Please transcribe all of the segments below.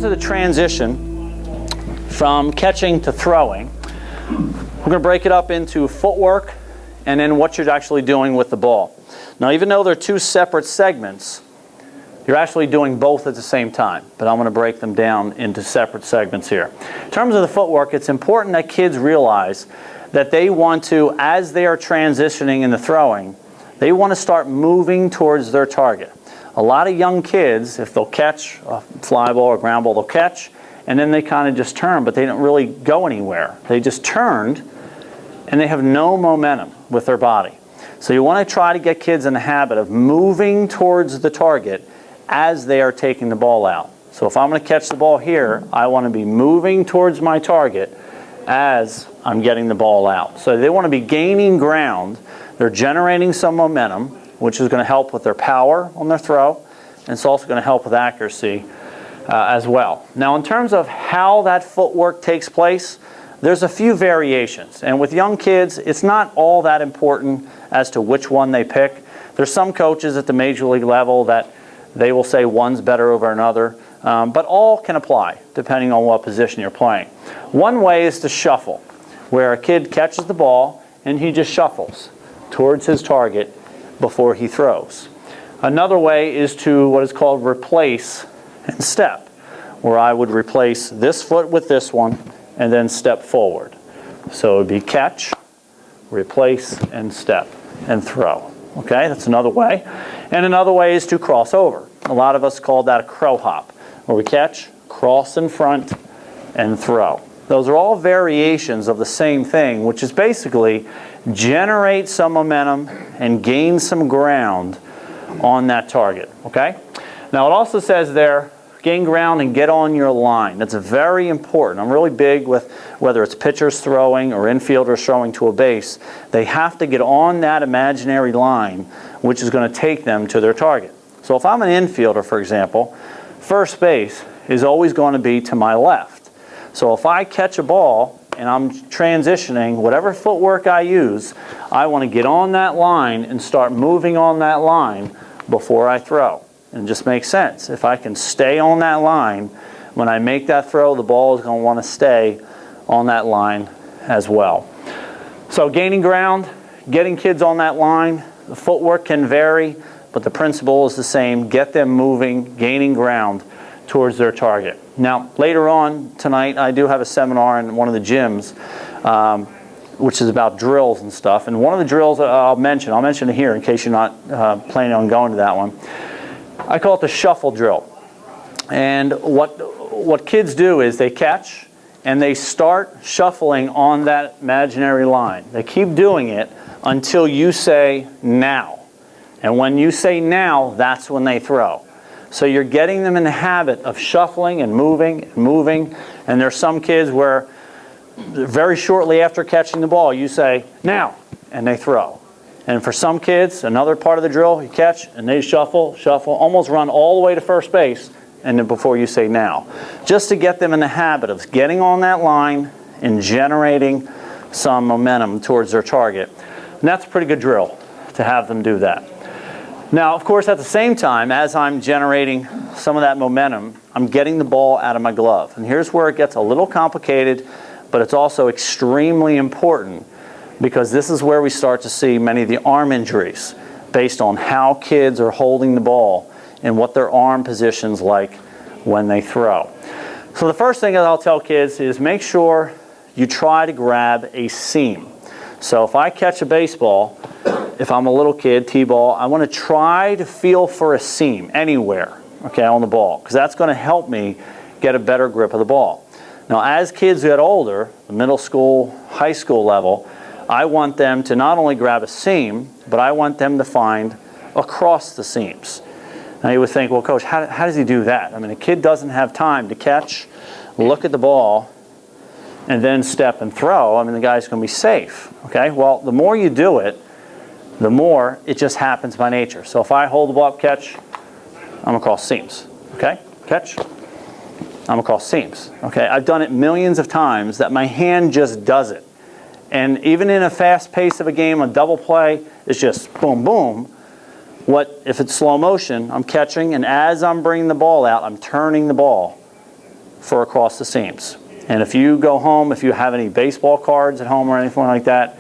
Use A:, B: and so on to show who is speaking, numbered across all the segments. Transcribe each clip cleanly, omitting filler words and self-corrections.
A: terms of the transition from catching to throwing, we're going to break it up into footwork and then what you're actually doing with the ball. Now, even though they're two separate segments, you're actually doing both at the same time, but I'm going to break them down into separate segments here. In terms of the footwork, it's important that kids realize that they want to, as they are transitioning into throwing, they want to start moving towards their target. A lot of young kids, if they'll catch a fly ball or ground ball, they'll catch, and then they kind of just turn, but they don't really go anywhere. They just turned, and they have no momentum with their body. So you want to try to get kids in the habit of moving towards the target as they are taking the ball out. So if I'm going to catch the ball here, I want to be moving towards my target as I'm getting the ball out. So they want to be gaining ground. They're generating some momentum, which is going to help with their power on their throw, and it's also going to help with accuracy as well. Now, in terms of how that footwork takes place, there's a few variations. And with young kids, it's not all that important as to which one they pick. There's some coaches at the major league level that they will say one's better over another, but all can apply depending on what position you're playing. One way is to shuffle, where a kid catches the ball and he just shuffles towards his target before he throws. Another way is to what is called replace and step, where I would replace this foot with this one and then step forward. So it would be catch, replace, and step, and throw. Okay, that's another way. And another way is to cross over. A lot of us call that a crow hop, where we catch, cross in front, and throw. Those are all variations of the same thing, which is basically generate some momentum and gain some ground on that target. Okay? Now it also says there, gain ground and get on your line. That's very important. I'm really big with whether it's pitchers throwing or infielders throwing to a base. They have to get on that imaginary line, which is going to take them to their target. So if I'm an infielder, for example, first base is always going to be to my left. So if I catch a ball and I'm transitioning, whatever footwork I use, I want to get on that line and start moving on that line before I throw. And it just makes sense. If I can stay on that line, when I make that throw, the ball is going to want to stay on that line as well. So gaining ground, getting kids on that line, the footwork can vary, but the principle is the same. Get them moving, gaining ground towards their target. Now, later on tonight, I do have a seminar in one of the gyms, which is about drills and stuff. And one of the drills I'll mention it here in case you're not planning on going to that one. I call it the shuffle drill. And what kids do is they catch and they start shuffling on that imaginary line. They keep doing it until you say now. And when you say now, that's when they throw. So you're getting them in the habit of shuffling and moving and moving. And there's some kids where very shortly after catching the ball, you say now, and they throw. And for some kids, another part of the drill, you catch and they shuffle, almost run all the way to first base, and then before you say now. Just to get them in the habit of getting on that line and generating some momentum towards their target. And that's a pretty good drill to have them do that. Now, of course, at the same time, as I'm generating some of that momentum, I'm getting the ball out of my glove. And here's where it gets a little complicated, but it's also extremely important, because this is where we start to see many of the arm injuries based on how kids are holding the ball and what their arm position's like when they throw. So the first thing that I'll tell kids is make sure you try to grab a seam. So if I catch a baseball, if I'm a little kid, T-ball, I want to try to feel for a seam anywhere, okay, on the ball, because that's going to help me get a better grip of the ball. Now, as kids get older, the middle school, high school level, I want them to not only grab a seam, but I want them to find across the seams. Now you would think, well, Coach, how does he do that? I mean, a kid doesn't have time to catch, look at the ball, and then step and throw. I mean, the guy's going to be safe. Okay? Well, the more you do it, the more it just happens by nature. So if I hold the ball up, catch, I'm across seams. Okay? Catch, I'm across seams. Okay? I've done it millions of times that my hand just does it. And even in a fast pace of a game, a double play, it's just boom, boom. What if it's slow motion? I'm catching, and as I'm bringing the ball out, I'm turning the ball for across the seams. And if you go home, if you have any baseball cards at home or anything like that,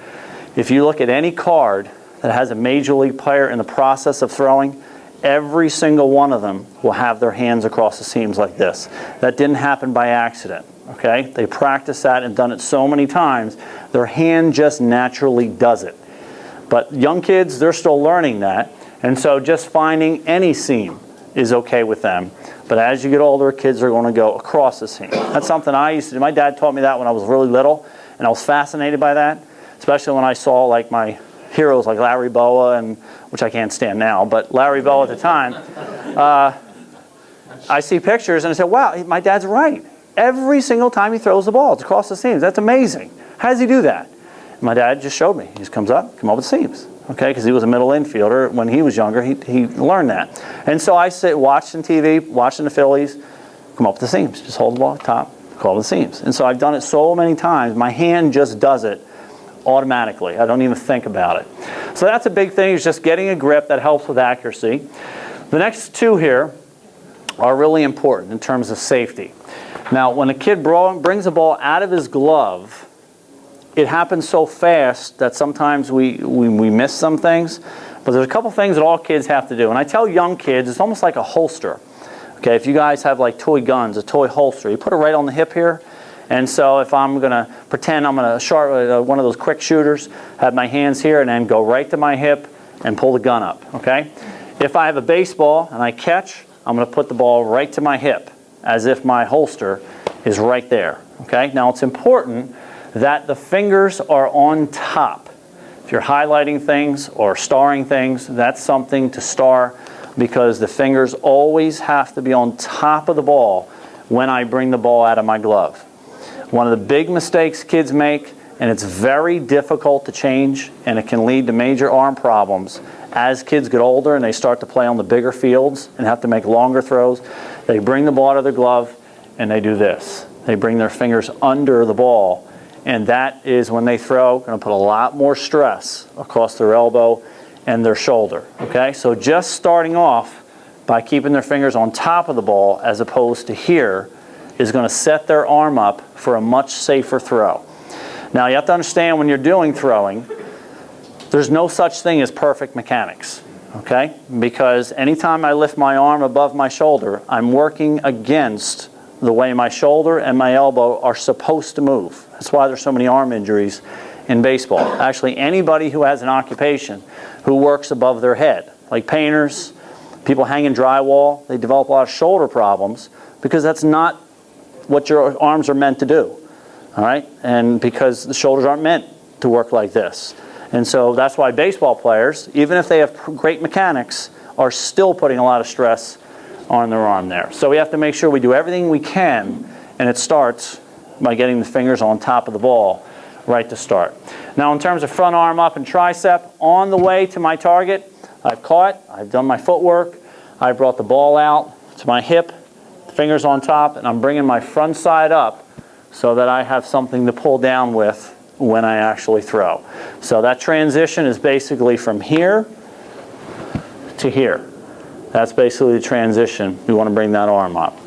A: if you look at any card that has a major league player in the process of throwing, every single one of them will have their hands across the seams like this. That didn't happen by accident, okay? They practiced that and done it so many times, their hand just naturally does it. But young kids, they're still learning that, and so just finding any seam is okay with them. But as you get older, kids are going to go across the seam. That's something I used to do. My dad taught me that when I was really little, and I was fascinated by that, especially when I saw like my heroes like Larry Boa, and which I can't stand now, but Larry Boa at the time. I see pictures and I say, wow, my dad's right. Every single time he throws the ball, it's across the seams. That's amazing. How does he do that? And my dad just showed me. He just come up with seams, okay? Because he was a middle infielder. When he was younger, he learned that. And so I sit watching TV, watching the Phillies, come up with the seams. Just hold the ball at the top, call the seams. And so I've done it so many times, my hand just does it automatically. I don't even think about it. So that's a big thing, is just getting a grip that helps with accuracy. The next two here are really important in terms of safety. Now, when a kid brings a ball out of his glove, it happens so fast that sometimes we miss some things. But there's a couple things that all kids have to do. And I tell young kids, it's almost like a holster. Okay, if you guys have like toy guns, a toy holster, you put it right on the hip here. And so if I'm going to pretend I'm going to shoot one of those quick shooters, have my hands here and then go right to my hip and pull the gun up, okay? If I have a baseball and I catch, I'm going to put the ball right to my hip as if my holster is right there, okay? Now it's important that the fingers are on top. If you're highlighting things or starring things, that's something to star, because the fingers always have to be on top of the ball when I bring the ball out of my glove. One of the big mistakes kids make, and it's very difficult to change, and it can lead to major arm problems. As kids get older and they start to play on the bigger fields and have to make longer throws, they bring the ball out of their glove and they do this. They bring their fingers under the ball, and that is, when they throw, going to put a lot more stress across their elbow and their shoulder. Okay, so just starting off by keeping their fingers on top of the ball as opposed to here is going to set their arm up for a much safer throw. Now you have to understand, when you're doing throwing, there's no such thing as perfect mechanics, okay? Because anytime I lift my arm above my shoulder, I'm working against the way my shoulder and my elbow are supposed to move. That's why there's so many arm injuries in baseball. Actually, anybody who has an occupation who works above their head, like painters, people hanging drywall, they develop a lot of shoulder problems because that's not what your arms are meant to do, all right? And because the shoulders aren't meant to work like this. And so that's why baseball players, even if they have great mechanics, are still putting a lot of stress on their arm there. So we have to make sure we do everything we can, and it starts by getting the fingers on top of the ball right to start. Now in terms of front arm up and tricep, on the way to my target, I've caught, I've done my footwork, I brought the ball out to my hip, fingers on top, and I'm bringing my front side up so that I have something to pull down with when I actually throw. So that transition is basically from here to here. That's basically the transition. We want to bring that arm up.